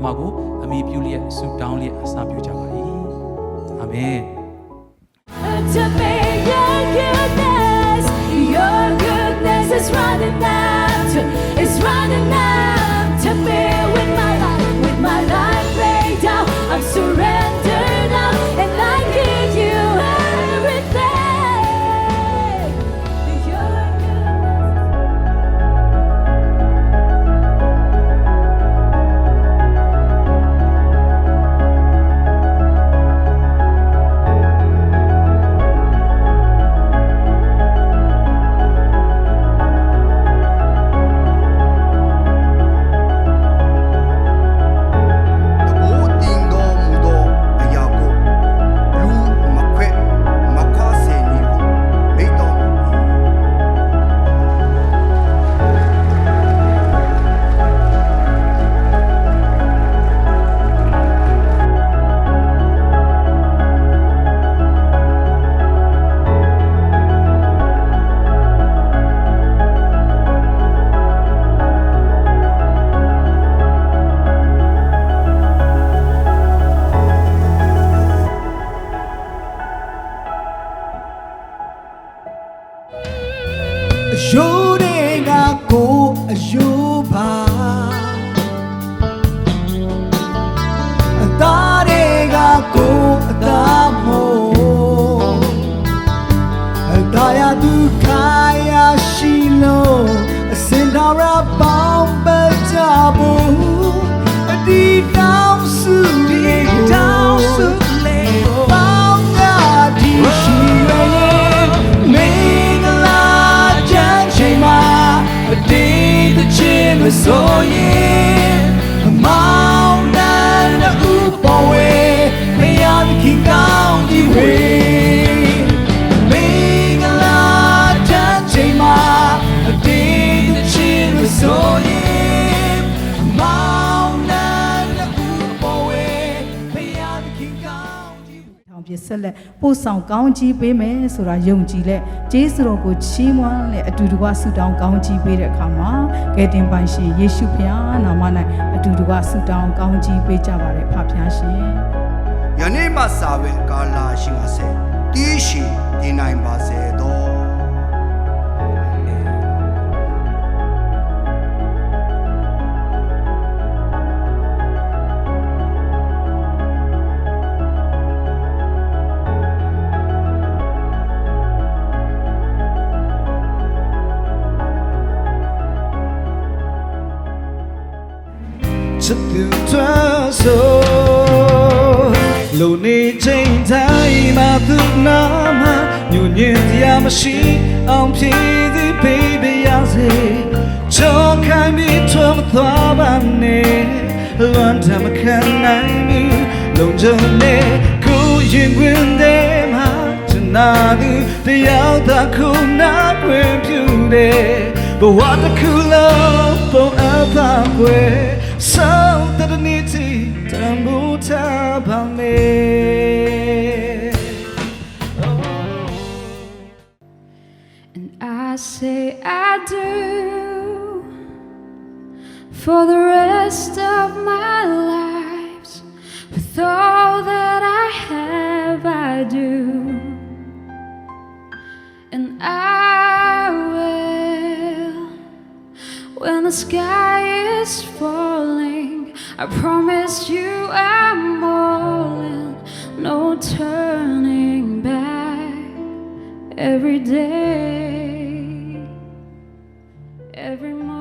မကိုအမိပြုလျက်ဆုတောင်းလျက်အစပြုကြပါ၏အာမင် Your goodness is running out, it's running out to me with my life laid down. I'm surrendered now, and I give you everything. Your Yodenga ko ayoba Adarega ko adamo Adaya dukaya shilo Asindara bamba jabu Di down su lego Banga di shire A day the chin was so yeah, a mountain a oop away, may I the king down the way. Make a lot of Jama, a day the chin was so yeah, a mountain a oop away, may I the king down the way. ပြဆက်လက်ပို့ဆောင်ကောင်းကြီးပေးမယ်ဆိုတာယုံကြည်လက်ကျေးဇူးတော်ကိုချီးမွမ်းလက်အတူတကွဆုတောင်းကောင်းကြီးပေးတဲ့အခါမှာကယ်တင်ပိုင်ရှင်ယေရှုဖခင်နာမ၌အတူတကွဆုတောင်းကောင်းကြီးပေးကြပါရဖဖျားရှင်ယနေ့မှစာပဲကာလာရှိငါစေတီးရှိဒီနိုင်ပါစေတော့Lo ne chain tai ma tu na ma nyu nyin dia ma shi ong phi di baby ya se cho kai mi thom thwa ba ne luan ta ma khan nai mi long jong ne ku yin gwin de ma chana du de yao ta ku na kwin pyu de but what the cool love for a kwe so that I need to tambu ta ba me And I say I do for the rest of my lives. With all that I have, I do. And I will, when the sky is falling, I promise you I'm all in, no turning back. Every day, every moment.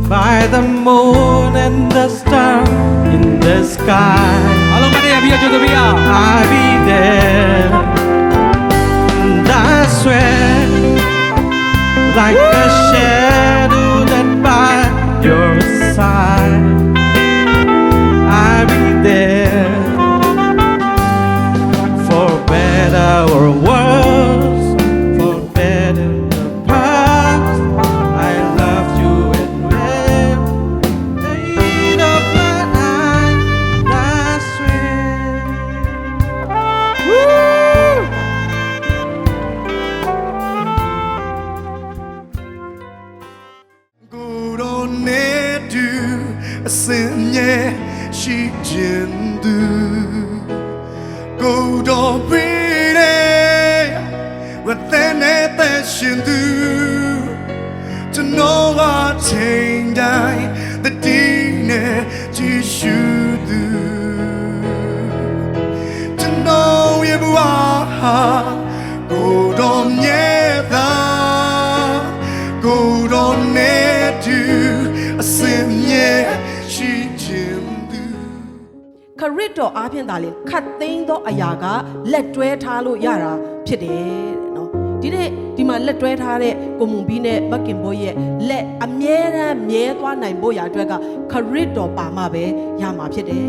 By the moon and the star in the sky အားလုံးမနေ့ကပြီးတော့ကြိုဆိုပေးရအောင် I'll be there and I swear like a shadow that by your side ရှင်သူကျွန်တော်ကချိန်တိုင်းတတိနဲ့ကြည့်ရှုသူကျွန်တော်ရဲ့ဘဝဟာကိုယ်တော်မြတ်သာကိုယ်တော်နဲ့တူအစင်မြဲရှိခြင်းသူ ခရစ်တော်အားဖြင့်သာလေခတ်သိမ်းသောအရာကလက်တွဲထားလို့ရတာဖြစ်တယ်တဲ့နော်ဒီနေ့ဒီမှာလက်တွဲထားတဲ့ကိုမွန်ဘီနဲ့မကင်ဘိုးရဲ့လက်အမြဲတမ်းမြဲသွားနိုင်ဖို့ရာအတွက်ကခရစ်တော်ပါမှပဲရမှာဖြစ်တယ်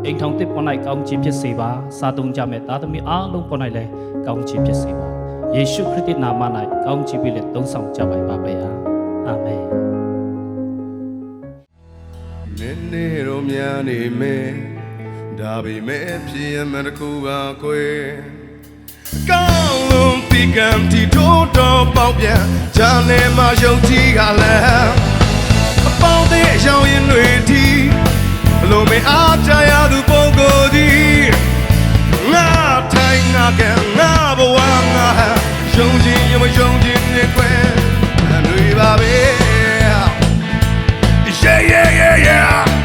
အိမ်ထောင်တစ်ပေါ်၌ကောင်းချီးဖြစ်စေပါစားသုံးကြမဲ့သားသမီးအားလုံးပေါ်၌လည်းကောင်းချီးဖြစ်စေပါယေရှုခရစ်နာမ၌ကောင်းချီးပြီးလည်းသုံးဆောင်ကြပါပါပဲအာမင် နည်းနည်းတော့များနေမယ်ဒါပေမဲ့ဖြစ်ရမှန်တစ်ခုပါကွယ်ကောင်းလုံးဒီကံဒီတို့တော့ပေါက်ပြန်ဂျာနေမှာယုံကြည်ကလည်းအပေါင်းတဲ့အယောင်ရင်တွေဒီဘလို့မအားကြရသူပုံကိုယ်ဒီငါထိုင်ငါကငါဘဝငါယုံကြည်ရမယုံကြည်နဲ့ကွယ်အနွေပါပဲ Yeah, yeah, yeah, yeah.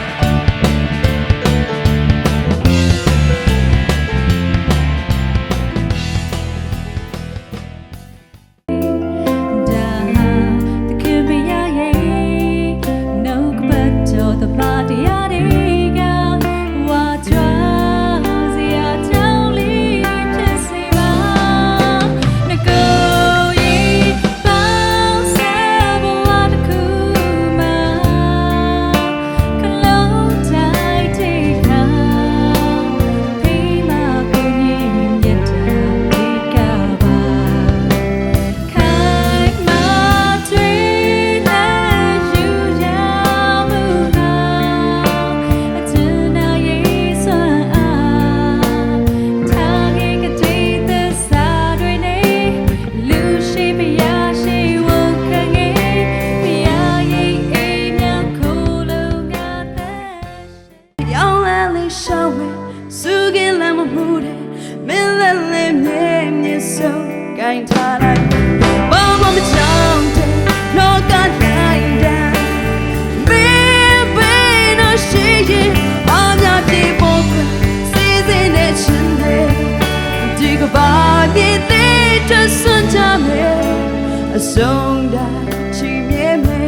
A song that she made me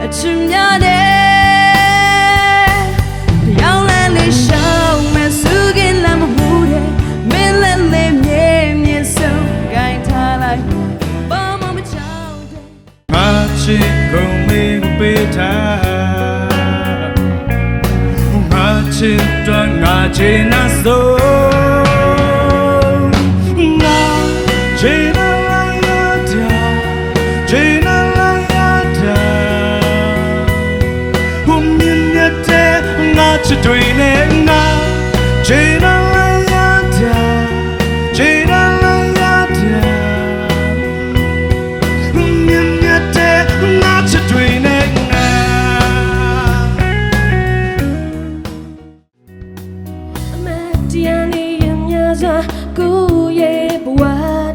a chimney the young lady show me sugin la mude me le me so kind like bomb on my child ငါချစ်ကုန်မေးပေးထားငါချစ်တော့ငါချင်နာဆိုငါချစ်ချစ်တွေနဲ့ငါချစ်နိုင်ရတာချစ်နိုင်ရတာမြင်မြတ်တဲ့ငါချစ်တွေနဲ့ငါ အမတရားလေးရမြာစွာကိုရဲ့ဘဝ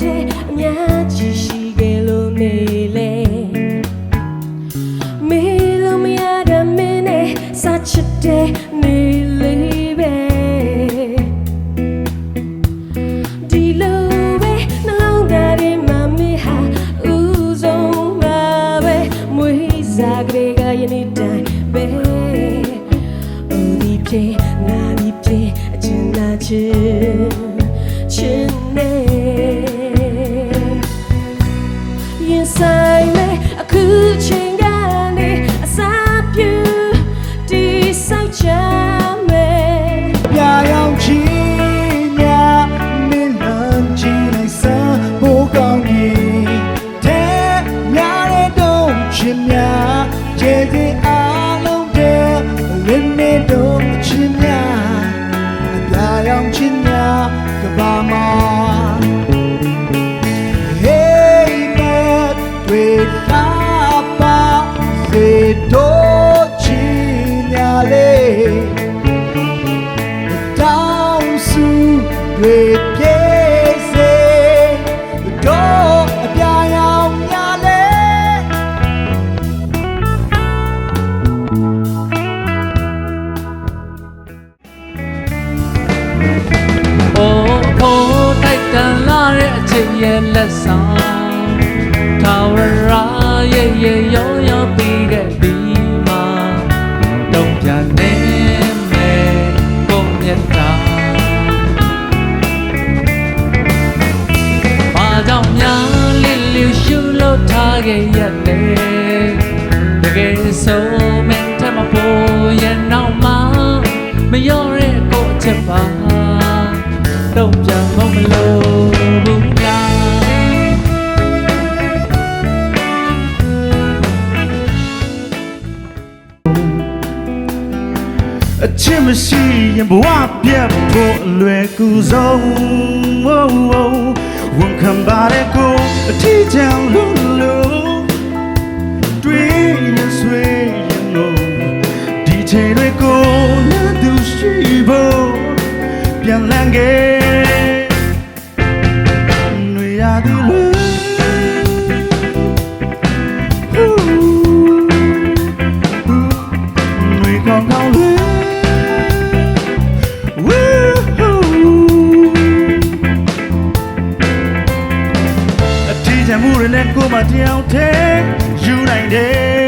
တဲ့အများကြီးရှိခဲ့လို့နေလေမေလို့မရတဲ့မင်းနဲ့စာချစ်တဲ့Hey, man, wait, Papa, say, don't you ထာဝရရဲ့ရဲ့ရောရောပြီးတဲ့ဒီမှာတုံ့ပြန်နေမယ်ကိုမြတ်တာဘာကြောင့်များလစ်လျူရှုလို့ထားခဲ့ရတယ်တကယ်ဆိုမင်းထမဖို့ရဲ့နောက်မှာမရောတဲ့ကိုအချက်ပါတုံ့ပြန်ဖို့မလို့ဘူးလား အချစ်မရှိရင်ဘဝပြတ်ဖို့အလွယ်ကူဆုံးဝန်ခံပါတဲ့ကိုအထီးချောင်လို့တွေးရင်ဆွေးရင်လို့ဒီချိန်တွေကိုလည်းသူရှိဖို့ပြန်လန်းခဲ့တွေရသည်လို့တွေကောင်းကောင်းလို့အထီးချောင်မှုတွေနဲ့ကိုမတယောက်တည်းယူနိုင်တယ်